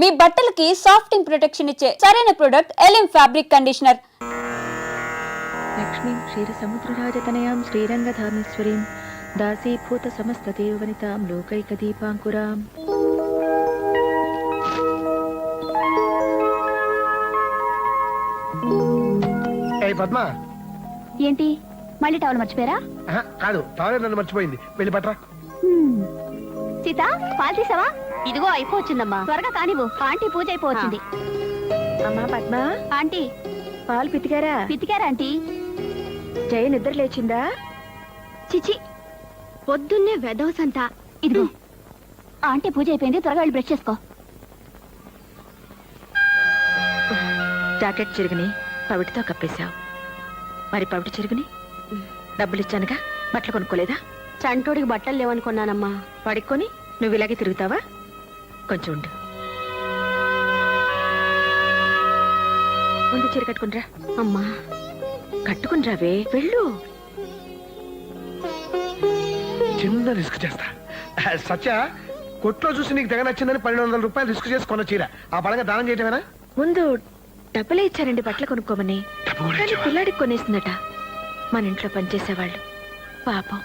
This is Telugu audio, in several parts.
మీ బట్టలకి సాఫ్టింగ్ ప్రొటెక్షన్ ఇచ్చే సరైన ప్రొడక్ట్ ఎలిమ్ ఫ్యాబ్రిక్ కండిషనర్. లక్ష్మీం క్షీరసముద్రరాజతనయాం శ్రీరంగధామేశ్వరీం దాసీభూత సమస్త దేవవనితాం లోకైక దీపాంకురాం. పద్మ, ఏంటి మళ్ళీ టవల్ మర్చిపోయారా? కాదు, టవల్ నన్ను మర్చిపోయింది. వెళ్ళి పట్రా. సీత, పాలు తీసావా? ఇదిగో అయిపోవచ్చిందమ్మా, త్వరగా కానివ్వు. ఆంటీ పూజ అయిపోవచ్చింది. అమ్మా పద్మ, ఆంటీ పాలు పితికారా? పితికారా ఆంటీ? జయ నిద్ర లేచిందా? చిచి, పొద్దున్నే వెదవసంతా. ఇదిగో ఆంటీ పూజ అయిపోయింది, త్వరగా వెళ్ళి బ్రష్ చేసుకో. జాకెట్ చిరుగుని పవిటితో కప్పేశావు. మరి పవిటి చిరుగుని డబ్బులిచ్చానుగా, బట్టలు కొనుక్కోలేదా? చంటోడికి బట్టలు లేవనుకున్నానమ్మా. పడుకొని నువ్వు ఇలాగే తిరుగుతావా? కొంచెం ఉండు. ముందు చీర కట్టుకునిరా. అమ్మా కట్టుకునిరావే, వెళ్ళు. చిన్న రిస్క్ చేస్తా. సత్య, కొట్లో చూసి నీకు తెగ నచ్చిందని 1200 రూపాయలు రిస్క్ చేసి కొన్న చీర ఆ పడంగా దానం చేయటమేనా? ముందు డబ్బులే ఇచ్చారండి బట్టలు కొనుక్కోమని. కానీ పిల్లాడికి కొనేసిందట. మన ఇంట్లో పనిచేసేవాళ్ళు. పాపం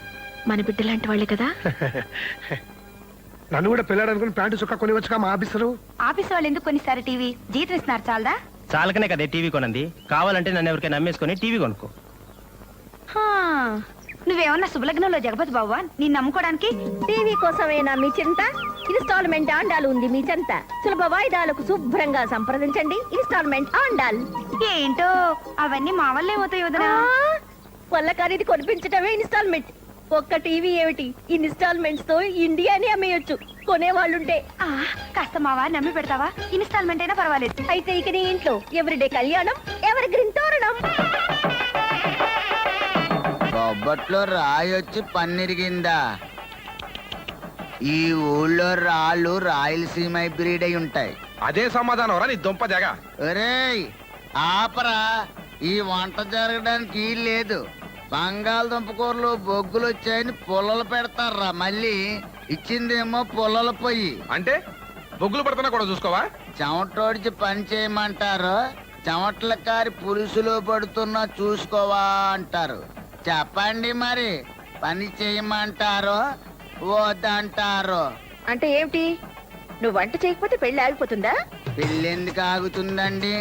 మన బిడ్డ లాంటి వాళ్ళే కదా. నన్ను కూడా పిల్లాడు అనుకుని ప్యాంటు చుక్క కొనివచ్చుగా మా ఆఫీసరు. ఆఫీస్ వాళ్ళు ఎందుకు కొనిస్తారు? టీవీ జీతం ఇస్తున్నారు చాలదా? చాలకనే కదే టీవీ కొనంది. కావాలంటే నన్ను ఎవరికైనా నమ్మేసుకొని టీవీ కొనుక్కో. నువ్వేమన్నా శుభలగ్నంలో జగపతి బాబా నిన్ను నమ్ముకోవడానికి? టీవీ కోసమేనా మీ చింత? ఇన్స్టాల్మెంట్ ఆండాలు ఉంది మీ చెంత. సులభ వాయిదాలకు శుభ్రంగా సంప్రదించండి. ఇన్స్టాల్మెంట్ ఆండాల్. ఏంటో అవన్నీ మా వల్లే అవుతాయి వదనా. వల్ల ఖరీదు కొనిపించటమే ఇన్స్టాల్మెంట్. ఒక్క టీవీ ఏమిటి, ఇన్స్టాల్మెంట్స్ తో ఇండియాని అమ్మేయొచ్చు కొనేవాళ్ళుంటే. కాస్త మా వారిని నమ్మి పెడతావా? ఇన్స్టాల్మెంట్ అయినా పర్వాలేదు. అయితే ఇక నీ ఇంట్లో ఎవ్రీడే కళ్యాణం, ఎవరి గ్రీన్ తోరణం. బొబ్బట్లో రాయొచ్చి పన్నిరిగిందా? ఈ ఊళ్ళో రాళ్ళు రాయలసీమ హైబ్రిడ్ అయి ఉంటాయి. అదే సమాధానం రా నీ దుంప జగ. ఒరేయ్ ఆపరా, ఈ వంట జరగడానికి లేదు. బంగాళదుంప కూరలు బొగ్గులు వచ్చాయని పుల్లలు పెడతారా, మళ్ళీ ఇచ్చిందేమో పుల్లల పొయ్యి. అంటే బొగ్గులు పడుతున్నా కూడా చూసుకోవా? చెమటోడిచి పని చేయమంటారు, చెమట్ల కారి పులుసులో పడుతున్నా చూసుకోవా అంటారు. చెప్పండి మరి, పని చేయమంటారో వద్దంటారో? అంటే ఏమిటి? నువ్వు వంట చేయకపోతే పెళ్లి ఆగిపోతుందా? పెళ్ళి ఎందుకు ఆగుతుందండి?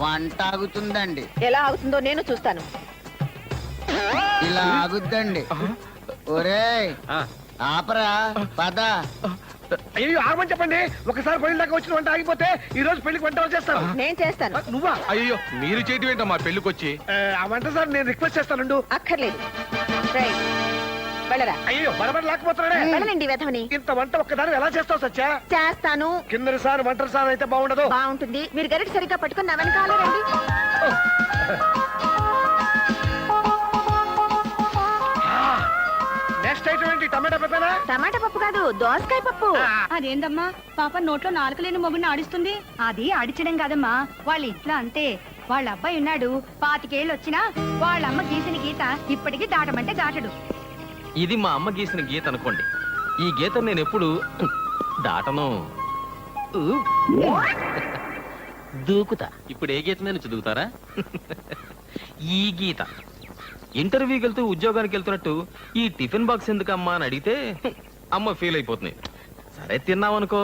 వంట ఆగుతుందండి. ఎలా ఆగుతుందో నేను చూస్తాను. ఇలా ఆగుద్దండి. ఒరేయ్ ఆపరా, పద. అయ్యో ఆగమని చెప్పండి. ఒకసారి పొయ్యి దాకా వచ్చిన వంట ఆగిపోతే ఈ రోజు పెళ్లికి వంట చేస్తాను. నేను చేస్తాను. నువ్వా? అయ్యో మీరు చేయటం ఏంటమ్మా పెళ్లికొచ్చి? ఆ వంట సార్ నేను రిక్వెస్ట్ చేస్తాను. అక్కర్లేదు. వెళ్ళరా. అయ్యో బరబడి లేకపోతున్నాడే. వెళ్ళండి వెధవని. ఇంత వంట ఒక్కదాని ఎలా చేస్తావు సత్య? చేస్తాను. కిందటి సార్ వంటల సార్ అయితే బాగుండదు. బాగుంటుంది. మీరు గరిట సరిగ్గా పట్టుకుని నా వెనకాలే రండి. నెక్స్ట్ ఐటమ్ ఏంటి? టమాటా పప్పేనా? టమాటా పప్పు కాదు, దోసకాయ పప్పు. అదేందమ్మా, పాప నోట్లో నాలుక లేని మొగుడిని ఆడిస్తుంది. అది ఆడించడం కాదమ్మా, వాళ్ళ ఇంట్లో అంతే. వాళ్ళ అబ్బాయి ఉన్నాడు, 25 ఏళ్ళు వచ్చినా వాళ్ళ అమ్మ గీసిన గీత ఇప్పటికీ దాటమంటే దాటడు. ఇది మా అమ్మ గీసిన గీత అనుకోండి. ఈ గీత నేను ఎప్పుడు దాటను. దూకుతా. ఇప్పుడు ఏ గీత నేను చదువుతారా? ఈ గీత. ఇంటర్వ్యూకి వెళ్తూ ఉద్యోగానికి వెళ్తున్నట్టు ఈ టిఫిన్ బాక్స్ ఎందుకమ్మా అని అడిగితే అమ్మ ఫీల్ అయిపోతుంది. సరే తిన్నామనుకో,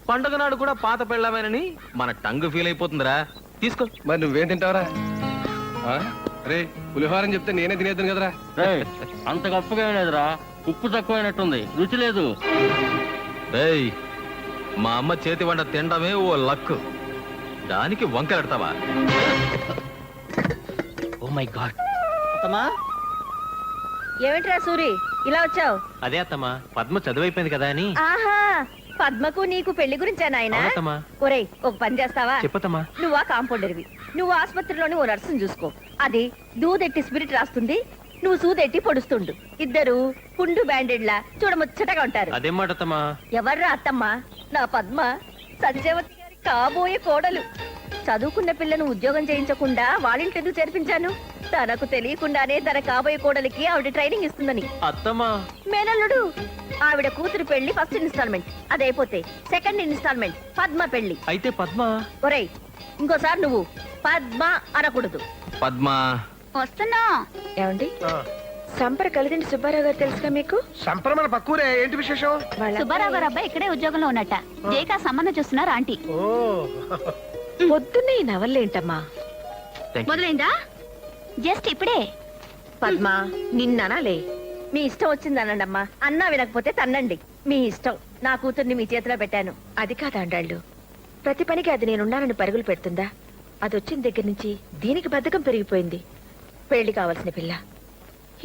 పండుగ నాడు కూడా పాత పెళ్ళామేనని మన టంగ్ ఫీల్ అయిపోతుందిరా. తీసుకో. మరి నువ్వేం తింటావరా? రే పులిహోరని చెప్తే నేనే తినేద్దాను కదరా. అంత గొప్పగా లేదురా, ఉప్పు తక్కువైనట్టుంది, రుచి లేదు. మా అమ్మ చేతి వంట తినడమే ఓ లక్, దానికి వంకలెడతావా? Oh my God. అత్తమ్మా, ఏమిట్రా సూరి ఇలా వచ్చావు? అదే అత్తమ్మా, పద్మ చదువైపోయింది కదా అని. ఆహా, పద్మకు నీకు పెళ్లి గురించా నాయనా? అవునత్తమ్మా. ఒరేయ్, ఒక పని చేస్తావా? చెప్పత్తమ్మా. నువ్వు ఆ కాంపౌండర్వి, నువ్వు ఆసుపత్రిలోని ఓ నర్సును చూసుకో. అది దూదెట్టి స్పిరిట్ రాస్తుంది, నువ్వు సూదెట్టి పొడుస్తుండు. ఇద్దరు పుండు బ్యాండెడ్లా చూడముచ్చటగా ఉంటారు. అదేం మాట అత్తమ్మా? ఎవర్రా అత్తమ్మా? నా పద్మ, సంజయవతి గారి కాబోయే కోడలు. చదువుకున్న పిల్లను ఉద్యోగం చేయించకుండా వాళ్ళింటి ఎందుకు చేర్పించాను? తనకు తెలియకుండానే తన కాబోయే కోడలికి ఆవిడ ట్రైనింగ్ ఇస్తుందని. అత్తమ్మా, మేనల్లుడు ఆవిడ కూతురు పెళ్లి ఫస్ట్ ఇన్స్టాల్మెంట్ అదైపోతే సెకండ్ ఇన్స్టాల్మెంట్ పద్మ పెళ్లి. అయితే పద్మ. ఒరేయ్ ఇంకోసారి నువ్వు పద్మ అనకూడదు. పద్మ. వస్తున్నా. ఏమండి సంపర కలిదిండి సుబ్బారావు గారు తెలుసుగా మీకు? సంప్రమణ పక్కూరే, ఏంటి విశేషం? సుబ్బారావు గారు అబ్బాయి ఇక్కడే ఉద్యోగంలో ఉన్నట్ట. జేకా సంబంధం చూస్తున్నారు ఆంటీ. ఓ పొద్దున్నే ఈ నవల్లేంటమ్మా? Thank you. మొదలైందా? జస్ట్ ఇప్పుడే. పద్మ నిన్ననాలే. మీ ఇష్టం వచ్చిందనండి అమ్మా. అన్నా వినకపోతే తన్నండి, మీ ఇష్టం. నా కూతుర్ని మీ చేతిలో పెట్టాను. అది కాదు అండాళ్ళు, ప్రతి పనికి అది నేనున్నానని పరుగులు పెడుతుందా? అది వచ్చిన దగ్గర నుంచి దీనికి బద్ధకం పెరిగిపోయింది. పెళ్లి కావాల్సిన పిల్ల,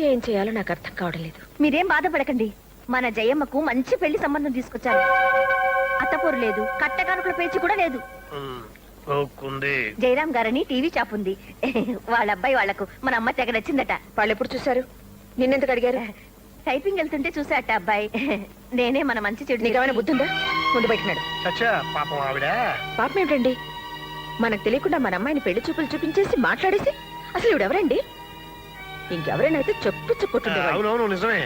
ఏం చేయాలో నాకు అర్థం కావడం లేదు. మీరేం బాధపడకండి, మన జయమ్మకు మంచి పెళ్లి సంబంధం తీసుకొచ్చాను. అత్తపూరు లేదు, కట్టకానుకల పేచి కూడా లేదు. జయరాం గారని టీవీ షాప్ ఉంది. వాళ్ళ అబ్బాయి వాళ్లకు మన అమ్మ తెగ నచ్చిందట. వాళ్ళు ఎప్పుడు చూశారు? నిన్నెందుకు అడిగారు? టైపింగ్ వెళ్తుంటే చూసాట అబ్బాయి. నేనే మన మంచి చెడు నీకేమైనా బుద్ధుందా? ముందు బయటన్నాడు. సచ్చా పాపం ఆవిడ. పాపం ఏమిటండి, మనకు తెలియకుండా మన అమ్మాయిని పెళ్లి చూపులు చూపించేసి మాట్లాడేసి అసలు ఇవిడెవరండి? ఇంకెవరైనా అయితే చెప్పుకుంటుండేవాడు. అవునవును నిజమే,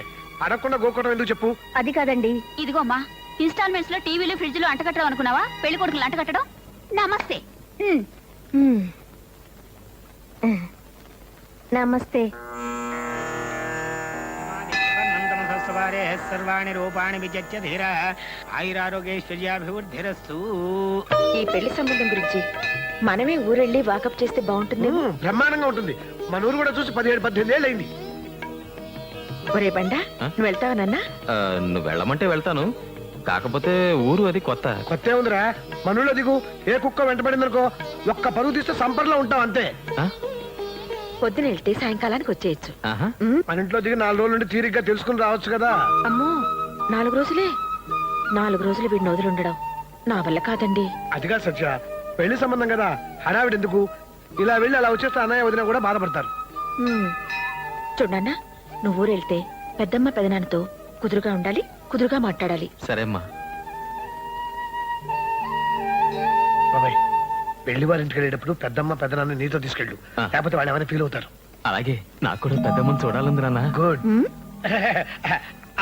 అడగకుండా గోకోవడం ఎందుకు చెప్పు? అది కాదండి. ఇదిగోమ్మా, ఇన్స్టాల్మెంట్స్ లో టీవీలు ఫ్రిడ్జ్లు అంటకట్టడం అనుకున్నావా? పెళ్లి కొడుకులు అంటకట్టడం. నమస్తే. నమస్తే. సర్వాణి రూపాణి విచత్య ధీర ఆయురారోగ్యైశ్వర్యాభివృద్ధిరస్తు. ఈ పెళ్లి సంబంధం గురించి మనమే ఊరెళ్ళి వాకప్ చేస్తే బాగుంటుందేమో. బ్రహ్మాండంగా ఉంటుంది. మన ఊరు కూడా చూసి 17-18 ఏళ్ళు అయింది. ఒరే బండా, నువ్వు వెళ్తావా నాన్న? నువ్వు వెళ్ళమంటే వెళ్తాను, కాకపోతే ఊరు అది కొత్త. కొత్త ఉందిరా, మన ఊళ్ళో దిగు. ఏ కుక్క వెంటబడిందనుకో, ఒక్క పరుగు తీస్తే సంపర్లో ఉంటాం అంతే. ఆ? పొద్దున వెళ్తే సాయంకాలానికి వచ్చేయచ్చు. ఆహా. మన ఇంట్లో దిగి 4 రోజుల నుండి తీరిగ్గా తెలుసుకుని రావచ్చు కదా. అమ్మో, 4 రోజులే? 4 రోజులు వీడిని వదిలిండడం నా వల్ల కాదండి. అది కాదు సత్య, పెళ్లి సంబంధం కదా, హడావిడి ఎందుకు? ఇలా వెళ్ళి అలా వచ్చేస్తే అన్నయ్య వదిన కూడా బాధపడతారు. చూడన్నా, నువ్వు ఊరెళ్తే పెద్దమ్మ పెదనాన్నతో కుదురుగా ఉండాలి, కుదురుగా మాట్లాడాలి. సరేమ్మా. బాబాయ్, పెళ్లి వారి ఇంటికి వెళ్ళేటప్పుడు పెద్దమ్మ పెద్దనాన్న నీతో తీసుకెళ్ళు, ఆ. లేకపోతే వాళ్ళు ఏమైనా ఫీల్ అవుతారు. అలాగే, నాకు కూడా పెద్ద ముందు చూడాలంది నాన్న. గుడ్.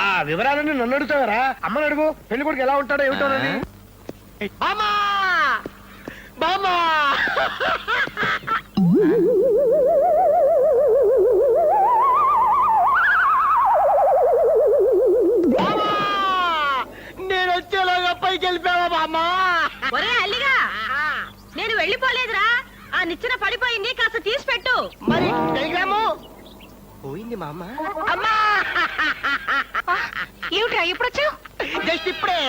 ఆ వివరాలన్నీ నన్ను అడుగుతావరా? అమ్మని అడుగు, పెళ్లి కొడుకు ఎలా ఉంటాడో ఏమిటోనని. నేను వచ్చేలాగా పైకి వెళ్ళిపోయావా బామ్మా? ఒరే అల్లిగా, నేను వెళ్ళిపోలేదురా. ఆ నిచ్చెన పడిపోయింది, కాస్త తీసి పెట్టు. మరి టెలిగ్రాము పోయింది మా అమ్మ. అమ్మా, ఏమిట్రా ఎప్పుడొచ్చావు? జస్ట్ ఇప్పుడే.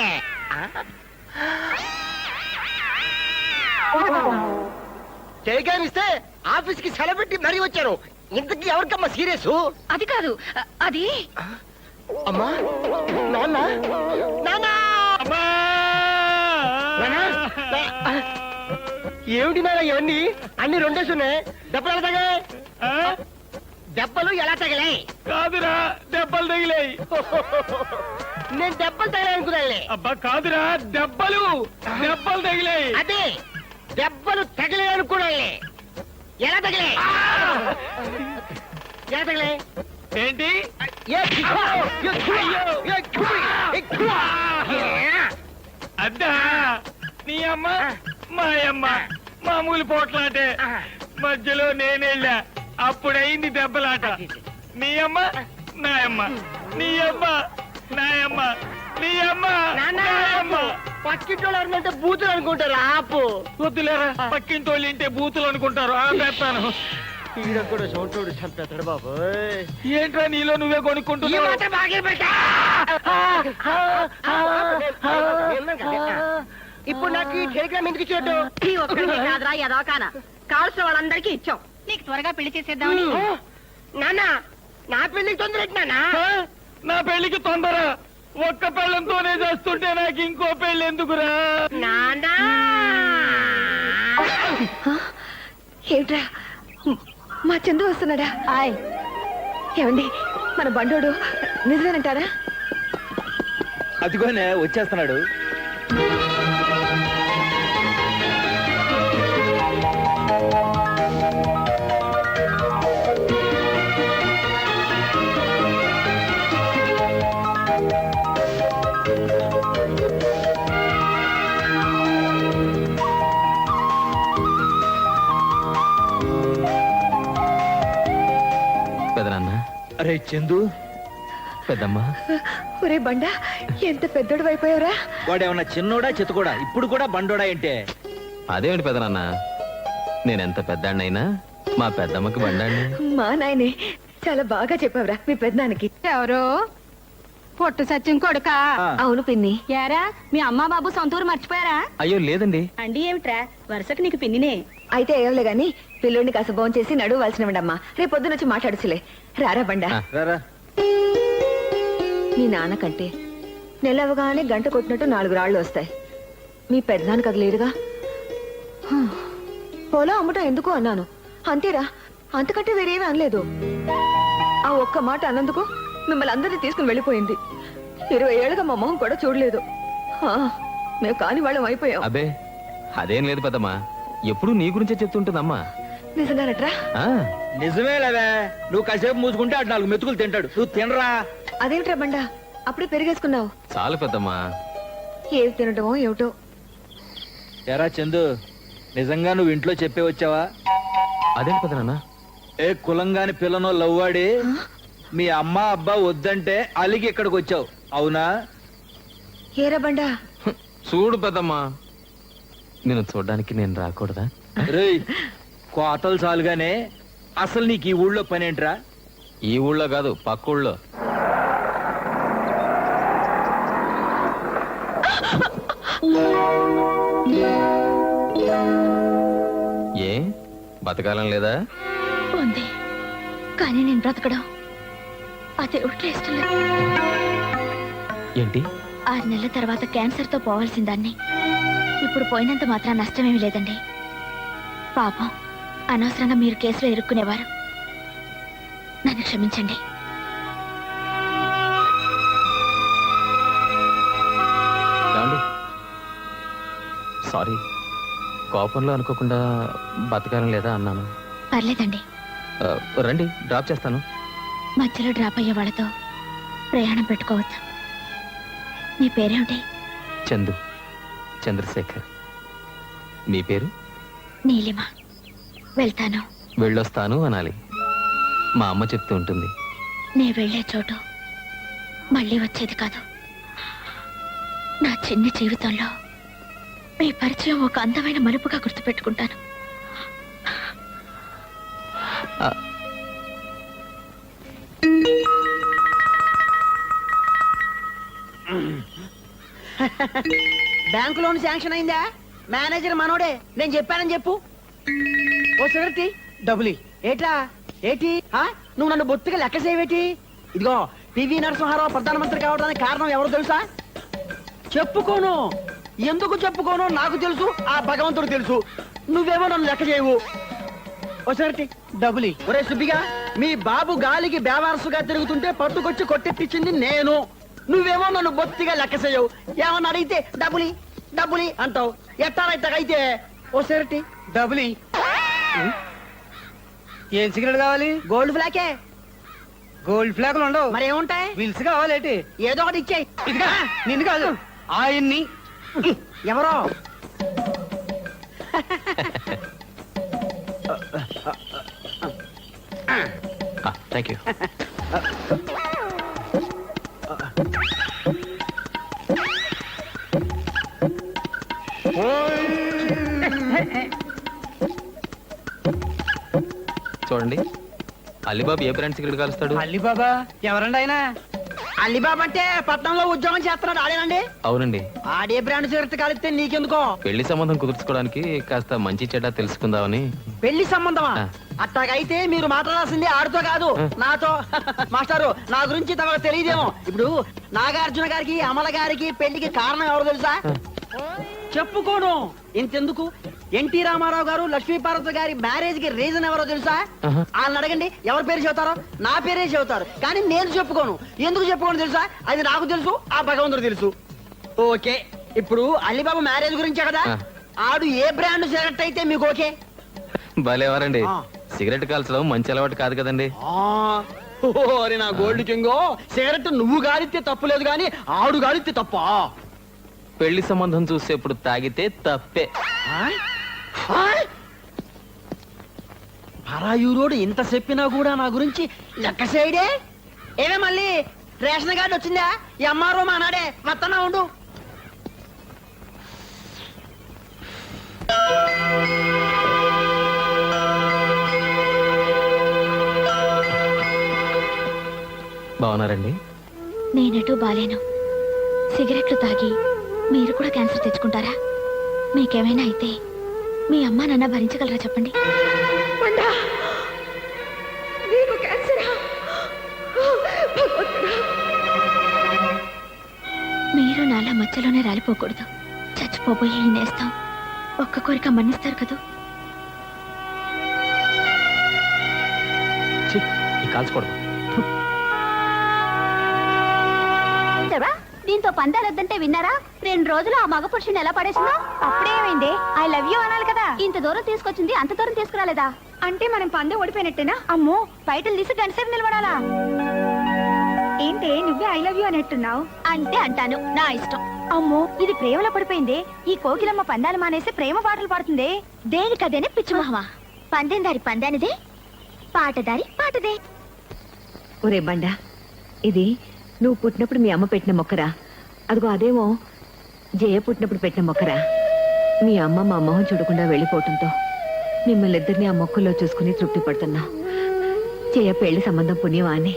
టెలిగ్రామ్ ఇస్తే ఆఫీస్ కి సెలవు పెట్టి మరీ వచ్చారు. ఇంతకీ ఎవరికమ్మా సీరియస్? అది కాదు, అది అమ్మా, నాన్న, నాన్న, అమ్మా! ఏమిటి మేడం ఇవన్నీ? అన్ని రెండేసి ఉన్నాయి. దెబ్బలు ఎలా తగిలాయి? దెబ్బలు ఎలా తగిలాయి? కాదురా, దెబ్బలు తగిలాయి. నేను దెబ్బలు తగిలాయి అనుకున్నాను. అబ్బా కాదురా, దెబ్బలు తగిలాయి. అదే దెబ్బలు తగిలాయి అనుకున్నాను. ఎలా తగిలాయి? ఎలా తగిలాయి? ఏంటి? అద్దా నీ అమ్మ మా అమ్మ మామూలు పోట్లాటే. మధ్యలో నేనెళ్ళా, అప్పుడైంది దెబ్బలాట. నీ అమ్మ నాయమ్మ, నీ అమ్మ నాయమ్మ, నీ అమ్మ నాయమ్మ. పక్కింటోళ్ళు ఎవరినంటే బూతులు అనుకుంటారు. ఆపు వద్దులేరా, పక్కింటోళ్ళు ఇంటే బూతులు అనుకుంటారు. ఆపేస్తాను. కూడా సౌంటోడు చంపేస్తాడు బాబు. ఏంట్రా నీలో నువ్వే కొనుక్కుంటున్నావు? ఇప్పుడు నాకు ఈ టెలిగ్రామ్ ఎందుకు ఇచ్చేట్టు? ఈ ఒక్కడికే కాదురా ఎదవకాన, కావాల్సిన వాళ్ళందరికీ ఇచ్చాం. నీకు త్వరగా పెళ్లి చేసేద్దామని. నాన్న, నా పెళ్లికి తొందర నాన్న. నా పెళ్లికి తొందర? ఒక్క పెళ్ళంతోనే చేస్తుంటే నాకు ఇంకో పెళ్లి ఎందుకురా నాన్న? ఏమిట్రా, మా చందు వస్తున్నాడా? హాయ్. ఏమండి, మన బండోడు నిజమేనంటారా? అదిగోనే వచ్చేస్తున్నాడు. అరే చందు పెద్దమ్మా ఒరే బండ ఎంత పెద్దోడు అయిపోయావురా. వాడేమన్నా చిన్నోడా చితకోడా ఇప్పుడు కూడా బండోడా అంటే అదేమిటి పెదనాన్న, నేనెంత పెద్దాన్నైనా మా పెద్దమ్మకి బండాన్ని. మా నాయనే చాలా బాగా చెప్పావురా మీ పెద్దనానికి. ఎవరు పొట్టు సత్యం కొడుకా? అవును పిన్ని. యారా మీ అమ్మా బాబు సొంతూరు మర్చిపోయారా? అయ్యో లేదండి. అండి ఏమిట్రా వరుసకు నీకు పిన్నినే. అయితే ఏవలే గాని పిల్లోడిని కాస్త భోంచేసి చేసి నడువాల్సినవిడమ్మా. రేపు పొద్దున వచ్చి మాట్లాడుచులే. రారా బండ. రారా మీ నాన్న కంటే నెలవగానే గంట కొట్టినట్టు 4 రాళ్ళు వస్తాయి. మీ పెద్దనానికి అది లేదుగా. పొలం అమ్మటం ఎందుకు అన్నాను అంతేరా, అంతకంటే వేరేమీ అనలేదు. ఆ ఒక్క మాట అన్నందుకు మిమ్మల్ని అందరినీ తీసుకుని వెళ్ళిపోయింది. 20 ఏళ్ళుగా మా మొహం కూడా చూడలేదు. మేము కాని వాళ్ళం అయిపోయాం. అబే అదేం లేదు పెద్దమ్మా, ఎప్పుడు నీ గురించే చెప్తుంటుందమ్మా. నిజంగానట్రా? ఆ, నిజమేలవే, నువ్వు కాసేపు మూసుకుంటే అటు 4 మెతుకులు తింటాడు. నువ్వు తినరా. అదేమిట్రా బండ అప్పుడే పెరిగేసుకున్నావు? చాలు పెద్దమ్మా. ఏది తినటమో ఏమిటో. ఎరా చందు, నిజంగా నువ్వు ఇంట్లో చెప్పే వచ్చావా? అదేం పెద్దనాన్న? ఏ కులంగాని పిల్లనో లవ్వాడి మీ అమ్మ అబ్బా వద్దంటే అలిగి ఇక్కడికి వచ్చావు, అవునా? ఏరా బండ? చూడు పెద్దమ్మా, నేను చూడడానికి నేను రాకూడదా? రేయ్ కోతలు చాలుగానే అసలు నీకు ఈ ఊళ్ళో పనేంట్రా? ఈ ఊళ్ళో కాదు, పక్క ఊళ్ళో. ఏ బతకాలం లేదా? ఉంది, కానీ నేను బ్రతకడం అదే ఒట్లే ఇష్టం లేదు. ఏంటి? 6 నెలల తర్వాత క్యాన్సర్ తో పోవాల్సిన దాన్ని ఇప్పుడు పోయినంత మాత్రం నష్టమేమీ లేదండి. పాపం అనవసరంగా మీరు కేసులో ఇరుక్కునేవారు. నన్ను క్షమించండి. సారీ, కోపంలో అనుకోకుండా బతకాలం లేదా అన్నాను. పర్లేదండి, రండి డ్రాప్ చేస్తాను. మధ్యలో డ్రాప్ అయ్యే వాళ్ళతో ప్రయాణం పెట్టుకోవద్దు. మీ పేరేమిటి? చందు, చంద్రశేఖర్. మీ పేరు? నీలిమ. వెళ్తాను. వెళ్ళొస్తాను అనాలి. మా అమ్మ చెప్తూ ఉంటుంది. నే వెళ్ళే చోటు మళ్ళీ వచ్చేది కాదు. నా చిన్ని జీవితంలో మీ పరిచయం ఒక అందమైన మలుపుగా గుర్తుపెట్టుకుంటాను. బ్యాంకు లోన్ శాంక్షన్ అయిందా? మేనేజర్ మనోడే, నేను చెప్పానని చెప్పు. ఓ సిగరెట్ డబ్బులి. ఏట్లా ఏటి? నువ్వు నన్ను బొత్తిగా లెక్క చేయవేటి? ఇదిగో పివి నరసింహారావు ప్రధానమంత్రి కావడానికి కారణం ఎవరు తెలుసా? చెప్పుకోను. ఎందుకు చెప్పుకోను నాకు తెలుసు, ఆ భగవంతుడు తెలుసు. నువ్వేమో నన్ను లెక్క చేయవు. ఓ సిగరెట్ డబ్బులి. ఒరే సుబ్బిగా, మీ బాబు గాలికి బేవారసుగా తిరుగుతుంటే పట్టుకొచ్చి కొట్టెట్టించింది నేను. నువ్వేమో నన్ను బొత్తిగా లెక్క చేయవు. ఏమన్నా అడిగితే డబ్బులి డబ్బులి అంటావు. ఎట్టారైతే ఓ సిగరెట్ డబ్బులి. ఏం సిగరెట్ కావాలి? గోల్డ్ ఫ్లాకే. గోల్డ్ ఫ్లాకులు ఉండవు. మరి ఏముంటాయి? విల్స్ కావాలేటి? ఏదో ఒకటి ఇచ్చేయి. ఇదిగా నిన్ను కాదు, ఆయన్ని. ఎవరో థ్యాంక్ యూ. చూడండి, అలీబాబు ఏ బ్రాండ్ సిగరెట్ కాలుస్తాడు? అలీబాబా ఎవరండి ఆయన? అలీబాబా అంటే పట్నంలో ఉద్యోగం చేస్తున్నాడు ఆడేనండి? అవునండి. ఆడే బ్రాండ్ సిగరెట్ కాలిస్తే నీకెందుకో? పెళ్లి సంబంధం కుదుర్చుకోవడానికి కాస్త మంచి చెడ్డ తెలుసుకుందామని. పెళ్లి సంబంధమా? అట్టాగైతే మీరు మాట్లాడాల్సింది ఆడితో కాదు, నాతో. మాస్టారు, నా గురించి తమకు తెలియదేమో. ఇప్పుడు నాగార్జున గారికి అమల గారికి పెళ్లికి కారణం ఎవరు తెలుసా? చెప్పుకోను. ఇంతెందుకు, ఎన్టీ రామారావు గారు లక్ష్మీపార్వతి గారి మ్యారేజ్ కి రీజన్ ఎవరో తెలుసా? వాళ్ళని అడగండి, ఎవరి పేరు చెబుతారో. నా పేరే చెబుతారు, కానీ నేను చెప్పుకోను. ఎందుకు చెప్పుకోను తెలుసా? అది నాకు తెలుసు, ఆ భగవంతుడు తెలుసు. ఓకే, ఇప్పుడు అలీబాబా మ్యారేజ్ గురించే కదా. ఆడు ఏ బ్రాండ్ సిగరెట్ అయితే మీకు ఓకే? భలేవారండి, సిగరెట్ కాల్చడం మంచి అలవాటు కాదు కదండి. ఓరి నా గోల్డ్ కింగో, సిగరెట్ నువ్వు గాలిస్తే తప్పులేదు, కానీ ఆడు గాలిస్తే తప్ప. పెళ్లి సంబంధం చూసేప్పుడు తాగితే తప్పే. పరాయూరోడు ఇంత చెప్పినా కూడా నా గురించి లెక్క చేయడే. ఏమే మళ్ళీ రేషన్ కార్డు వచ్చిందా ఈ అమ్మారు మా నాడే వస్తున్నా ఉండు. బాగున్నారండి? నేనెటూ బాలేను. సిగరెట్లు తాగి మీరు కూడా క్యాన్సర్ తెచ్చుకుంటారా? మీకేమైనా అయితే మీ అమ్మా నాన్న భరించగలరా చెప్పండి. మండా, నీకు క్యాన్సరా? భగవంతుడా. మీరు నాలా మధ్యలోనే రాలిపోకూడదు. చచ్చిపోబోయే ఈ నేస్తాం ఒక్క కోరిక మన్నిస్తారు కదూ. ఛీ, ఈ కాల్చుకోవడం. దీంతో పందాలొద్దంటే విన్నారా? 2 రోజులు ఆ మగ పురుషుని ఎలా పడేసిందో. అప్పుడేమైంది? ఐ లవ్ యూ అనాలి కదా. ఇంత దూరం తీసుకొచ్చింది, అంత దూరం తీసుకురాలేదా? అంటే మనం పందెం ఓడిపోయినట్టేనా? అమ్మో, బయటలు తీసి గంటసేపు నిలబడాలా? ఏంటి నువ్వే ఐ లవ్ యూ అనేట్టున్నావు? అంటే అంటాను, నా ఇష్టం. అమ్మో, ఇది ప్రేమలో పడిపోయింది. ఈ కోకిలమ్మ పందాలు మానేసి ప్రేమ పాటలు పాడుతుంది. దేనికదేనే పిచ్చి మొహమా. పందెం దారి పందానిదే, పాటదారి పాటదే. ఒరే బండా, ఇది నువ్వు పుట్టినప్పుడు మీ అమ్మ పెట్టిన మొక్కరా? అదిగో అదేమో జయ పుట్టినప్పుడు పెట్టిన మొక్కరా? మీ అమ్మ మా మొహం చూడకుండా వెళ్ళిపోవటంతో మిమ్మల్ని ఇద్దరిని ఆ మొక్కల్లో చూసుకుని తృప్తి పడుతున్నా. జయ పెళ్లి సంబంధం పుణ్యమా అని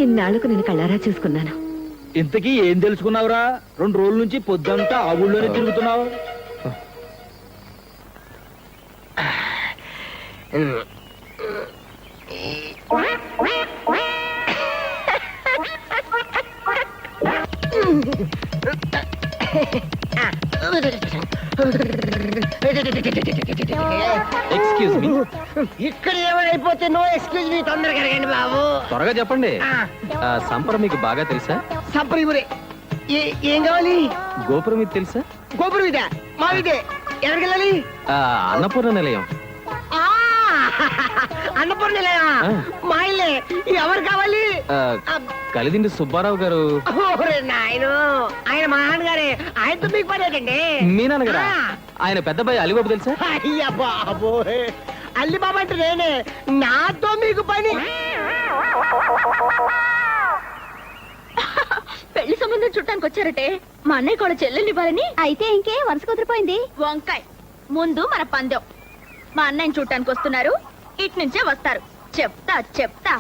ఇన్నాళ్లకు నేను కళ్ళారా చూసుకున్నాను. ఇంతకీ ఏం తెలుసుకున్నావురా? 2 రోజుల నుంచి పొద్దంతా ఆ ఊళ్ళోనే తిరుగుతున్నావు. Excuse me. ఇక్కడ ఏమైపోతే నో ఎక్స్క్యూజ్ మీ, తొందరగా అడగండి బాబు. త్వరగా చెప్పండి. సంపర మీకు బాగా తెలుసా? సంప్రదిపురే ఏం కావాలి? గోపురం ఇది తెలుసా? గోపురం ఇదే మా ఇదే. ఎక్కడికి వెళ్ళాలి? అన్నపూర్ణ నిలయం. ఆ, అన్నపూర్ణ నిలయమా? ఆ. మా ఇల్లే. ఎవరు కావాలి? కలిదిండి సుబ్బారావు గారు. ఓరే నాయను, ఆయన మా నాన్నగారే. ఆయనతో మీకు పడేటండి. మీ నాన్నగారా? ఆయన పెద్దబాయి అలిబాబు తెలుసా? అయ్యా బాబోయ్, అల్లి బాబా అంటే నేనే. నాతో మీకు పని. పెళ్లి సంబంధం చుట్టానికి వచ్చారటే మా అన్నయ్య కూడా చెల్లెల్ని ఇవ్వాలని. అయితే ఇంకే వరుస కుదిరిపోయింది. వంకాయ్, ముందు మన పందెం. మా అన్నయ్యని చూడటానికి వస్తున్నారు, ఇటు నుంచే వస్తారు. చెప్తా చెప్తా.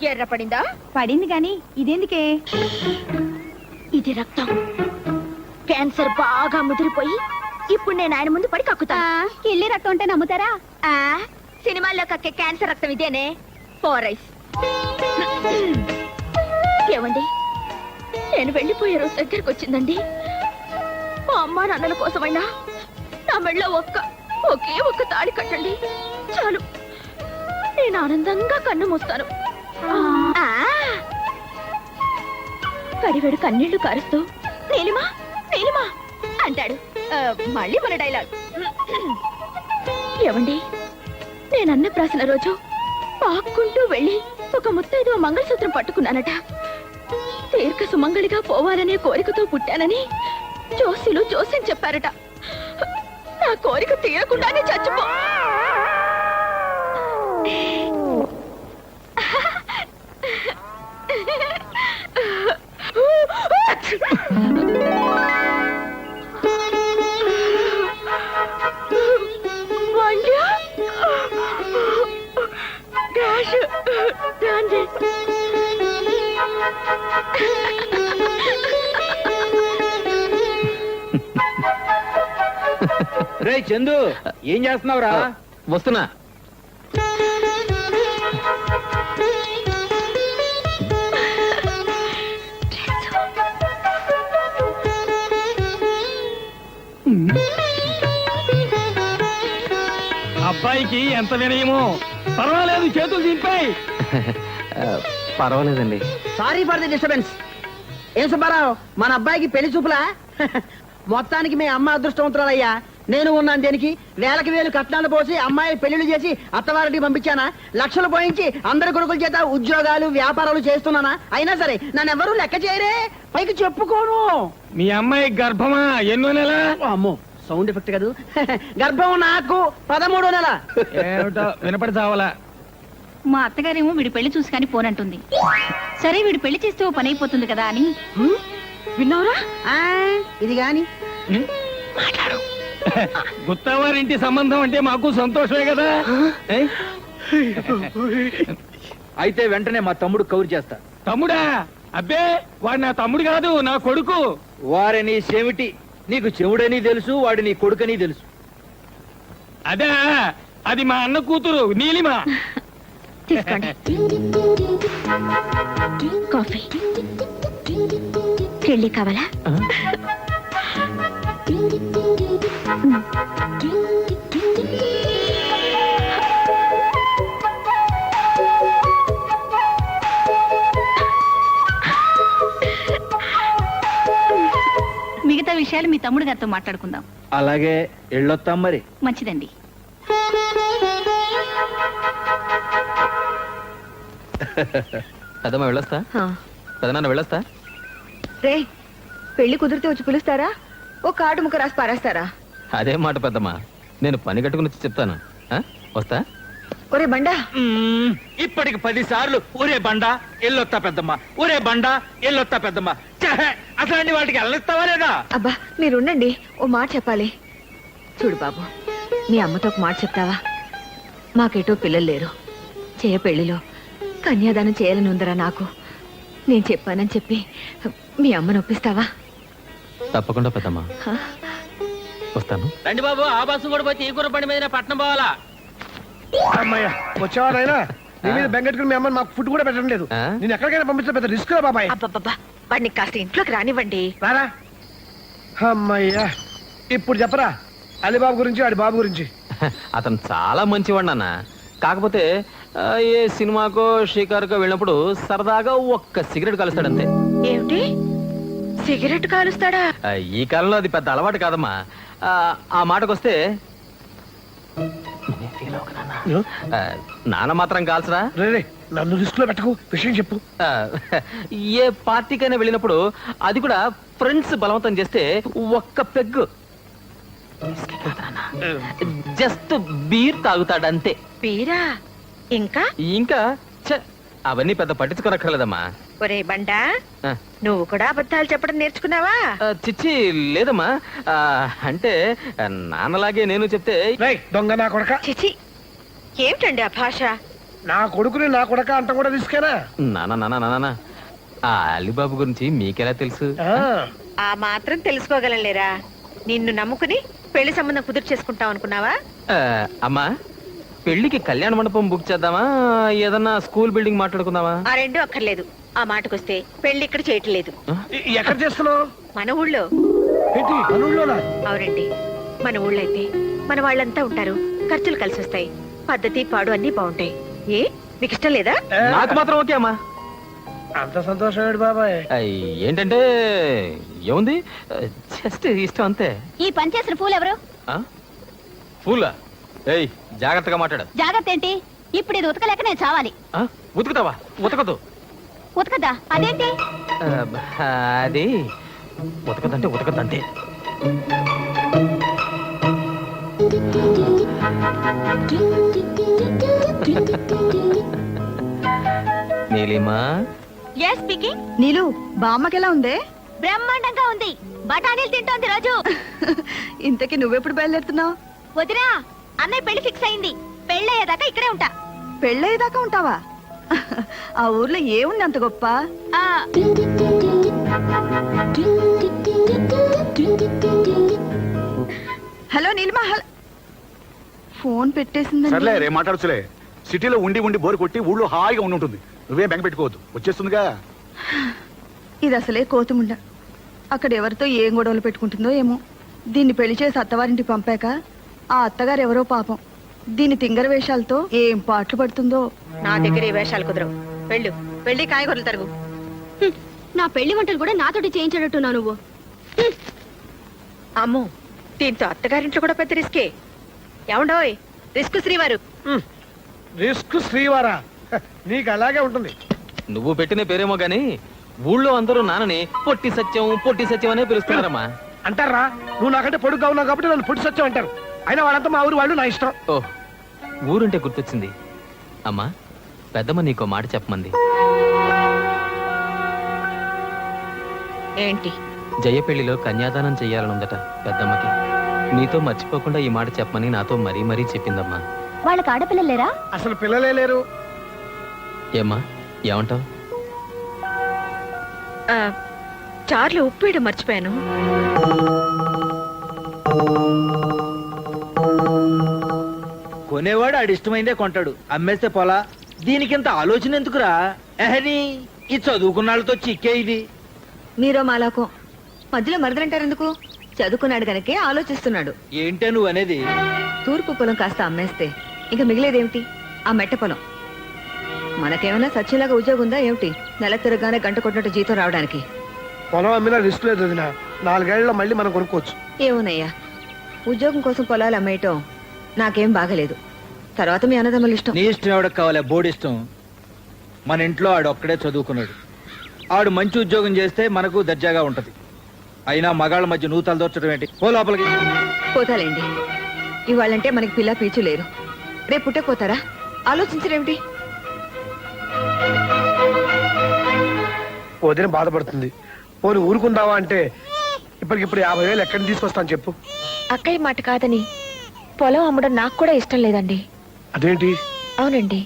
ఎర్ర పడిందా? పడింది గాని ఇదేందుకే? ఇది రక్తం. క్యాన్సర్ బాగా ముదిరిపోయి ఇప్పుడు నేను ఆయన ముందు పడి కక్కుతా. ఇల్లి రక్తం అంటే నమ్ముతారా? సినిమాల్లో కక్కే క్యాన్సర్ రక్తం ఇదేనే. ఫోరైస్. ఏమండి, నేను వెళ్ళిపోయే రోజు దగ్గరకు వచ్చిందండి. మా అమ్మా నాన్నల కోసమైనా నా మెళ్ళ ఒకే ఒక్క తాళి కట్టండి చాలు. నేను ఆనందంగా కన్ను మూస్తాను. కడివెడు కన్నీళ్లు కారుస్తూ నీలిమా నీలిమా అంటాడు. మళ్ళీ మన డైలాగ్. ఏమండి, నేను అన్నప్రాసన రోజు పాక్కుంటూ వెళ్ళి ఒక ముత్తైదువ మంగళసూత్రం పట్టుకున్నానట. దీర్ఘ సుమంగళిగా పోవాలనే కోరికతో పుట్టానని జోస్యులు జోస్యం చెప్పారట. నా కోరిక తీరకుండానే చచ్చిపో. రే చందు, ఏం చేస్తున్నావురా? వస్తున్నా. అబ్బాయికి ఎంత వినయమో. పర్వాలేదు, చేతులు దింపాయి. పర్వాలేదండి. Sorry for the disturbance. ఏం సుబ్బారావు, మన అబ్బాయికి పెళ్లి చూపులా? మొత్తానికి మీ అమ్మ అదృష్టవంతురాలయ్యా. నేను ఉన్నాను దేనికి? వేలకి వేలు కట్నాలు పోసి అమ్మాయి పెళ్లిళ్ళు చేసి అత్తవారికి పంపించానా? లక్షలు పోయించి అందరి కొడుకుల చేత ఉద్యోగాలు వ్యాపారాలు చేస్తున్నానా? అయినా సరే నన్ను ఎవరూ లెక్క చేయరే, పైకి చెప్పుకోను. మీ అమ్మాయి గర్భమా? ఎన్నో నెల? అమ్మో, సౌండ్ ఎఫెక్ట్ కాదు. గర్భం నాకు 13వ నెల. ఏమిటో వినపడి చావాలా? మా అత్తగారేమో వీడి పెళ్లి చూసి కానీ పోనంటుంది. సరే వీడి పెళ్లి చేస్తే ఓ పని అయిపోతుంది కదా అని. విన్నావురా? ఇది గాని గుత్తవారింటి సంబంధం అంటే మాకు సంతోషమే కదా. ఏ? అయితే వెంటనే మా తమ్ముడు కౌరు చేస్తా. తమ్ముడా? అబ్బే వాడు నా తమ్ముడు కాదు, నా కొడుకు. వారిని చెవిటి, నీకు చెవుడని తెలుసు, వాడు నీ కొడుకని తెలుసు. అదే, అది మా అన్న కూతురు నీలిమ. తీసుకోండి కాఫీ. కెళ్ళి కావాలా? మిగతా విషయాలు మీ తమ్ముడు గారితో మాట్లాడుకుందాం. అలాగే ఎళ్ళొత్తాం మరి. మంచిదండి. పెద్దమ్మ వెళ్ళొస్తా, పెదనాన్న వెళ్ళొస్తా. రే, పెళ్లి కుదిరితే వచ్చి పిలుస్తారా? ఓ కార్డు ముక్క రాసి పారేస్తారా? అదే మాట పెద్దమ్మ, నేను పని కట్టుకుని వచ్చి చెప్తాను. ఆ? వస్తా. ఒరే బండా, ఇప్పటికి 10 సార్లు ఊరే బండా ఎల్లొత్తా పెద్దమ్మ, ఊరే బండా ఎల్లొత్తా పెద్దమ్మ. ఛే, అట్లాంటి వాటికి వెళ్ళిస్తావా లేదా? అబ్బా మీరుండండి, ఓ మాట చెప్పాలి. చూడు బాబు, మీ అమ్మతో ఒక మాట చెప్తావా? మాకేటో పిల్లలు లేరు. పెళ్లిలో కన్యాదానం చేయాలని ఉందరా నాకు. నేను చెప్పానని చెప్పి మీ అమ్మను ఒప్పిస్తావా? తప్పకుండా పెద్దమ్మ, హ? వస్తాను. రండి బాబు, ఆ బస్సు కూడా పోతే ఈ కూర బండి మీద పట్నం పోవాలా? అమ్మయ్య వచ్చేవారైనా నీ మీద బెంగెట్టుకుని మీ అమ్మని మాకు ఫుడ్ కూడా పెట్టడం లేదు. ఆ? నేను ఎక్కడికైనా పంపించడం పెద్ద రిస్క్ బాబాయ్. అబ్బబ్బబ్బా, వాడిని కాస్త ఇంట్లోకి రానివ్వండి. రారా. అమ్మయ్యా, ఇప్పుడు చెప్పరా అలీబాబు గురించి, వాడి బాబు గురించి. అతను చాలా మంచివాడు నాన్న. కాకపోతే ఏ సినిమాకో షికారుకో వెళ్ళినప్పుడు సరదాగా ఒక్క సిగరెట్ కలుస్తాడంతే. ఏమిటి, సిగరెట్ కాలుస్తాడా? ఈ కాలంలో అది పెద్ద అలవాటు కాదమ్మా. ఆ మాటకొస్తే నాన్న మాత్రం కాల్చరా. రే, నన్ను రిస్క్ లో పెట్టకు, విషయం చెప్పు. ఆ, ఏ పార్టీకైనా వెళ్ళినప్పుడు, అది కూడా ఫ్రెండ్స్ బలవంతం చేస్తే ఒక్క పెగ్గు జస్ట్ బీర్ తాగుతాడంతే. పీరా? ఇంకా ఇంకా ఛ, అవన్నీ పెద్ద పట్టించుకోనక్కర్లేదమ్మా. ఒరే బండా, ఆ, నువ్వు కూడా అబద్ధాలు చెప్పడం నేర్చుకున్నావా? చిచ్చి లేదమ్మా. అంటే నాన్నలాగే నేను చెప్తే రే దొంగ నా కొడక, చిచి, ఏమిటండి ఆ భాష? నా కొడుకుని నా కొడక అంట కూడా రిస్కేనా? నాన్న ఆ అలీబాబు గురించి మీకెలా తెలుసు? ఆ, ఆ మాత్రం తెలుసుకోగలలేరా? నిన్ను నమ్ముకుని పెళ్లి సంబంధం కుదురు చేసుకుంటావు అనుకున్నావా? అమ్మా, పెళ్లికి కళ్యాణ మండపం బుక్ చేద్దామా, ఏదన్నా స్కూల్ బిల్డింగ్ మాట్లాడుకుందామా? ఆ రెండు అక్కర్లేదు. ఆ మాటకొస్తే పెళ్లి ఇక్కడ చేయటం లేదు. ఎక్కడ చేస్తున్నావు? మన ఊళ్ళో. ఏంటి పనుల్లోనా? అవునండి, మన ఊళ్ళో అయితే మన వాళ్ళంతా ఉంటారు, ఖర్చులు కలిసి వస్తాయి, పద్ధతి పాడు అన్ని బాగుంటాయి. ఏ మీకు ఇష్టం లేదా? నాకు మాత్రం ఓకే అమ్మా. అంత సంతోషం ఏంటి బాబాయ్? ఏంటంటే ఏముంది, జస్ట్ ఇష్టం అంతే. ఈ పని చేసిన పూలు ఎవరు? ఫూలా? ఏయ్, జాగ్రత్తగా మాట్లాడు. జాగ్రత్త ఏంటి? ఇప్పుడు ఇది ఉతకలేక నేను చావాలి. ఉతుకుతావా? ఉతకదు. ఉతకదా? అదేంటి? అది ఉతకదంటే ఉతకదంటే. Neelima, yes speaking. నీలు, బామ్మకెలా ఉందే? బ్రహ్మాండంగా ఉంది. బఠానీలు తింటోంది రోజు. ఇంతకీ నువ్వెప్పుడు బయలుదేరుతున్నావు? వదినా, అన్నయ్య పెళ్లి ఫిక్స్ అయింది. పెళ్ళయ్యేదాకా ఇక్కడే ఉంటా. పెళ్ళయ్యేదాకా ఉంటావా? ఆ ఊర్లో ఏముంది అంత గొప్ప? ఆ, హలో నీలిమా, ఫోన్ పెట్టేసిందండి. సర్లే రే మాట్లాడచ్చులే. సిటీలో ఉండి ఉండి బోరు కొట్టి ఊళ్ళో హాయిగా ఉండి ఉంటుంది. నువ్వేం బెంగ పెట్టుకోవద్దు, వచ్చేస్తుందిగా. ఇది అసలే కోతుముండ. అక్కడ ఎవరితో ఏం గొడవలు పెట్టుకుంటుందో ఏమో. దీన్ని పెళ్లి చేసి అత్తవారింటికి పంపాక ఆ అత్తగారు ఎవరో పాపం దీని తింగర వేషాలతో ఏం పాటలు పడుతుందో. నా దగ్గర ఏ వేషాలు కుదరవు. వెళ్ళు, వెళ్ళి కాయగూరలు తరుగు. నా పెళ్లి వంటలు కూడా నాతోటి చేయించడట్టున్నా నువ్వు. అమ్మో, దీంతో అత్తగారింట్లో కూడా పెద్ద రిస్కే. ఏమండోయ్, రిస్క్ శ్రీవారు. రిస్క్ శ్రీవారా? నీకు అలాగే ఉంటుంది. నువ్వు పెట్టిన పేరేమో గాని ఊళ్ళో అందరూ నాన్నని పొట్టి సత్యం అనే పిలుస్తున్నారమ్మా. అంటారా? నువ్వు నాకంటే పొడుగ్గా ఉన్నావు కాబట్టి నన్ను పొట్టి సత్యం అంటారు. అయినా వాళ్ళంతా మా ఊరు వాళ్ళు, నా ఇష్టం. ఓ, ఊరుంటే గుర్తొచ్చింది అమ్మా. పెద్దమ్మ నీకో మాట చెప్పమంది. ఏంటి? జయ పెళ్లిలో కన్యాదానం చెయ్యాలనుందట పెద్దమ్మకి. నీతో మర్చిపోకుండా ఈ మాట చెప్పమని నాతో మరీ మరీ చెప్పిందమ్మా. వాళ్ళకి ఆడపిల్లలు లేరా? అసలు పిల్లలే లేరు. ఏమ్మా ఏమంటావు? చార్లు ఉప్పు వేయడం మర్చిపోయాను. కొనేవాడు ఆడి ఇష్టమైందే కొంటాడు, అమ్మేస్తే పోలా. దీనికింత ఆలోచన ఎందుకురా? ఎహని ఈ చదువుకున్నాళ్ళతో చిక్కే ఇది. మీరో మాలాకో మధ్యలో మరదలంటారు ఎందుకు? చదువుకున్నాడు గనకే ఆలోచిస్తున్నాడు. ఏంటే నువ్వు అనేది? తూర్పు పొలం కాస్త అమ్మేస్తే ఇంకా మిగిలేదేమిటి? ఆ మెట్ట పొలం. మనకేమైనా సత్యంలాగా ఉద్యోగం ఉందా ఏమిటి? నెల తిరగానే గంట కొట్టినట్టు జీతం రావడానికి. పొలం అమ్మినా రిస్క్ లేదు వదినా. 4 ఏళ్లలో మళ్ళీ మనం కొనుక్కోవచ్చు. ఏమోనయ్యా, ఉద్యోగం కోసం పొలాలు అమ్మేయటం నాకేం బాగలేదు. తర్వాత మీ అన్నదమ్ముల ఇష్టం. నీ ఇష్టం ఎవడకు కావాలా? బోర్డు ఇష్టం. మన ఇంట్లో ఆడు ఒక్కడే చదువుకున్నాడు. ఆడు మంచి ఉద్యోగం చేస్తే మనకు దర్జాగా ఉంటది. అయినా మగాళ్ళ మధ్య నువ్వు తలదోర్చడం ఏంటి? పో లోపలికి. పోతాలేండి. ఇవాళంటే మనకి పిల్ల పీచు లేరు. రేపు పుట్టకపోతారా? ఆలోచించరేమిటి? వదిన బాధపడుతుంది. పోనీ ఊరుకుందావా అంటే ఇప్పటికిప్పుడు 50,000 ఎక్కడి నుంచి తీసుకొస్తాను చెప్పు. అక్కయ్య మాట కాదని పొలం అమ్మడం నాకు కూడా ఇష్టం లేదండి. అదేంటి? అవునండి,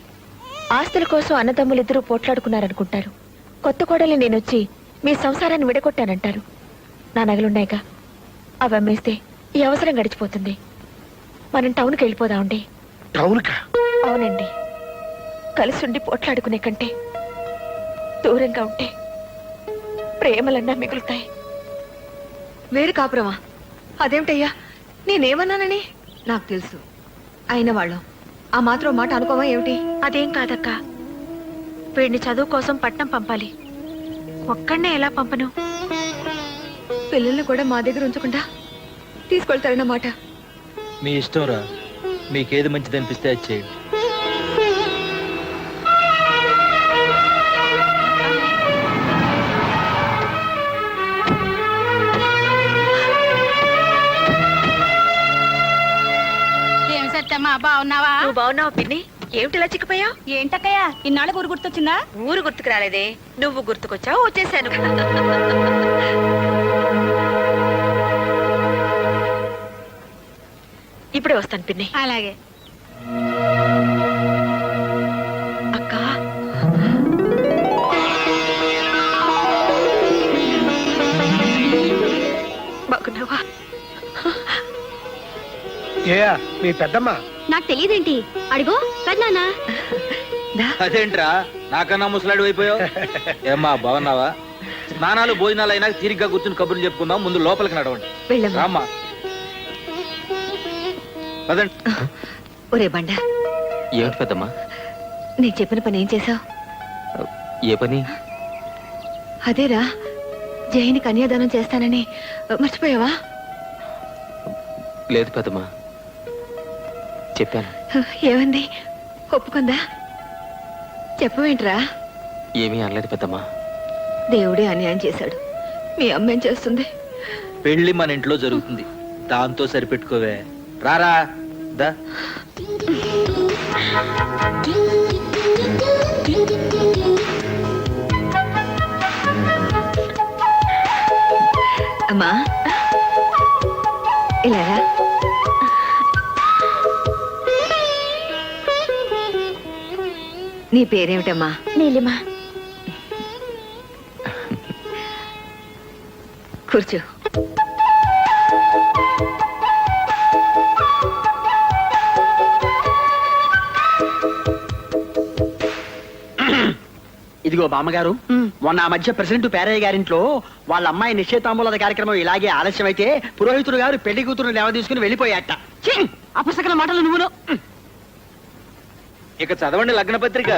ఆస్తుల కోసం అన్నదమ్ములిద్దరూ పోట్లాడుకున్నారనుకుంటారు. కొత్త కోడలు నేనొచ్చి మీ సంసారాన్ని విడగొట్టానంటారు. నా నగలున్నాయిగా, అవి అమ్మేస్తే ఈ అవసరం గడిచిపోతుంది. మనం టౌన్కి వెళ్ళిపోదామండి. టౌన్కా? అవునండి, కలిసి ఉండి పోట్లాడుకునే కంటే దూరంగా ఉంటే ప్రేమలన్నా మిగులుతాయి. వేరు కాపురమా? అదేమిటయ్యా, నేనేమన్నానని? నాకు తెలుసు. అయిన వాళ్ళం ఆ మాత్రం మాట అనుకోవా ఏమిటి? అదేం కాదక్క, వీడిని చదువు కోసం పట్నం పంపాలి. ఒక్కడనే ఎలా పంపను? పిల్లల్ని కూడా మా దగ్గర ఉంచకుండా తీసుకెళ్తారన్నమాట. మీ ఇష్టం రా, మీకేది మంచిది అనిపిస్తే అది చేయండి. బాగున్నావా? నువ్వు బాగున్నావా పిన్ని? ఏమిటిలా చిక్కిపోయావు? ఏంటక్కయ్యా ఇన్నాళ్ళ ఊరు గుర్తొచ్చిందా? ఊరు గుర్తుకు రాలేదే, నువ్వు గుర్తుకొచ్చావు, వచ్చేసాను. ఇప్పుడే వస్తాను పిన్ని. అలాగే. అక్క, బాగున్నావా? ఏయా మీ పెద్దమ్మ? నాకు తెలియదేంటి? అడిగో పెద్దనా. అదేంట్రా నాకన్నా ముసలాడు అయిపోయావు? ఏమ్మా బాగున్నావా? స్నానాలు భోజనాలు అయినా తీరిగ్గా కూర్చుని కబుర్లు చెప్పుకుందాం. ముందు లోపలికి నడవండి. వెళ్ళమ్మా. రామ్మా పదండి. ఒరే బండ, ఏమిటి పెద్దమ్మా? నేను చెప్పిన పని ఏం చేసావు? ఏ పని? అదేరా, జైని కన్యాదానం చేస్తానని మర్చిపోయావా? లేదు పెద్దమ్మా, చెప్పాను. ఏమంది? ఒప్పుకుందా? చెప్పవేంట్రా? ఏమీ అనలేదు పెద్దమ్మా. దేవుడే అన్యాయం చేశాడు. మీ అమ్మ ఏం చేస్తుంది? పెళ్లి మన ఇంట్లో జరుగుతుంది, దాంతో సరిపెట్టుకోవే. రారా దా. అమ్మా ఇలారా. నీ పేరేమిటమ్మా? నీలిమా. కూర్చో. ఇదిగో బామ్మగారు, మొన్న ఆ మధ్య ప్రెసిడెంట్ పేరయ్య గారింట్లో వాళ్ళ అమ్మాయి నిశ్చయితాంబూల కార్యక్రమం ఇలాగే ఆలస్యం అయితే పురోహితుడు గారు పెళ్లి కూతురు లేవ తీసుకుని వెళ్ళిపోయాట. అపసకల మాటలు నువ్వును. ఇక చదవండి లగ్న పత్రిక.